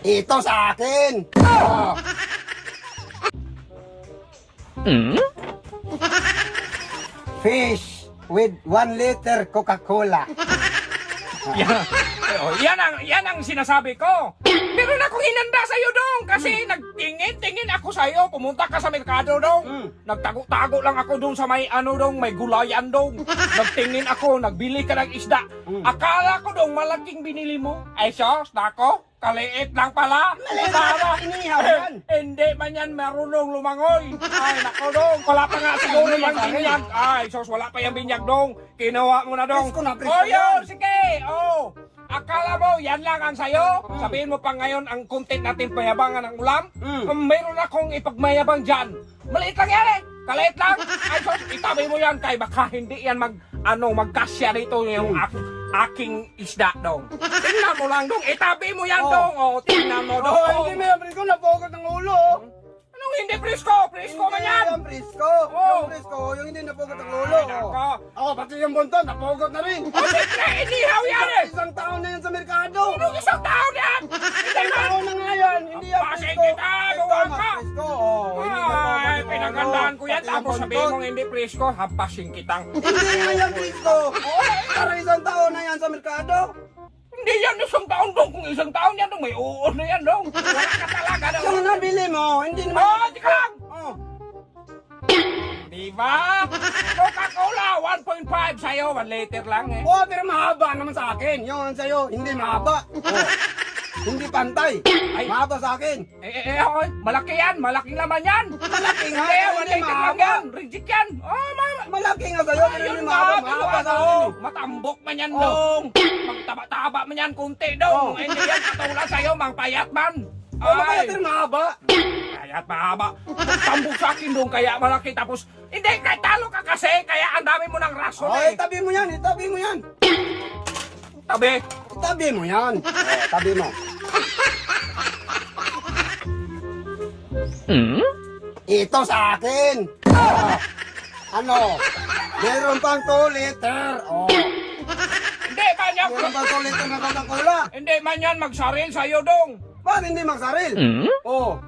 Ito sa akin. Oh. Fish with 1 liter Coca-Cola. Yan ang sinasabi ko. Meron akong hinanda sa'yo dong kasi nagtingin-tingin ako sa'yo. Pumunta ka sa merkado dong. Nagtago-tago lang ako dong sa may may gulayan dong. Nagtingin ako, nagbili ka ng isda. Akala ko dong malaking binili mo. Ay sos, nako, kaliit lang pala. Para Inihaw yan. hindi man yan marunong lumangoy. Ay nako dong, wala pa nga siguro yung binyag. Ay sos, wala pa yung binyag dong. Kinuha mo na dong. Presko na, presko Oh yan. sige, akala mo, yan lang ang sayo? Sabihin mo pa ngayon ang content natin payabangan ng ulam? Mayroon akong ipagmayabang dyan. Maliit lang yan eh. Kaliit lang. Ay, sos, itabi mo yan kay baka hindi yan magkasya dito yung aking isda dong. Tingnan mo lang dong. Itabi mo yan dong. Tingnan mo dong. Hindi mo yan, presko. Napogot ng ulo. Anong hindi presko? Presko man yan. Yung presko. Oh. Yung presko. Yung hindi napogot ng ulo. Nako. Ako, pati yung bunton, napogot na rin. Siyempre, inihaw yan eh. Isang taon na yan sa merkado. Anong isang taon yan? Hindi Isang man. taon na nga yan. Hindi yan Pasig presko. kita, gawa Ito, ka. presko. Oh, hindi napogot Ay, ng pinagandaan ko ulo. yan. Pati yung Tapos sabihin buntot. mong hindi presko, hampasin kitang. Hindi nga yan presko. Pero isang taon na yan sa merkado. Hindi yan isang taon dong. Kung isang taon yan dong, may uod na yan dong. Wala ka talaga dong. Yung nabili mo, hindi naman. Tika lang! Oh. Diba? Coca-Cola, 1.5 sa'yo. 1 liter lang eh. Oh, pero mahaba naman sa akin. Yung sa'yo, hindi mahaba. Oh. Hindi pantay. Ay. Mahaba sa akin. Hoy, malaki yan. Malaking laman yan. Malaki nga, Hindi, pero 1 hindi liter lang mahaba. yan. Rigid yan. Oh, mama. Malaki nga sa'yo, pero Ayun hindi nga, mahaba. Mahaba sa akin. matambok man yan dong. Magtaba-taba man yan kunti dong. Hindi yan katulad sa'yo, mang payat man. Oh, makaya pero mahaba. Kaya't mahaba. Magtambok sa akin dong, kaya malaki. Tapos, hindi, kahit talo ka kasi, kaya ang dami mo ng rason Oh, eh. itabi mo yan, itabi mo yan. Tabi. Itabi mo yan. Oh, tabi mo. Ito sa akin. Oh. Ano? Meron pang 2 liter. Oh. Hindi man yan. Meron pang 2 liter na Coca-Cola. Hindi man yan magsaril sa'yo dong. Bakit hindi magsaril? Oh.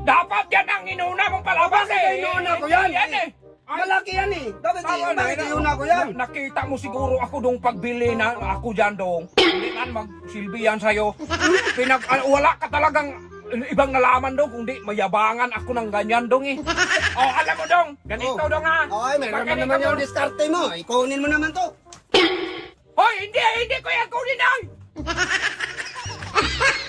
Dapat yan ang inuna mong palabas Bakit eh. inuna ko yan? Yan eh. Malaki yan eh. Dapat bakit na, iuna ko yan? Nakita mo siguro ako dong pagbili na ako dyan dong. Hindi man magsilbi yan sa'yo. Wala ka talagang ibang nalaman dong, kundi mayabangan ako ng ganyan dong eh. Oh, alam mo dong, ganito dong ha. Okay, meron Pag naman ganito yung diskarte mo. Ikunin mo naman to. Hoy, hindi ko yan kunin ay.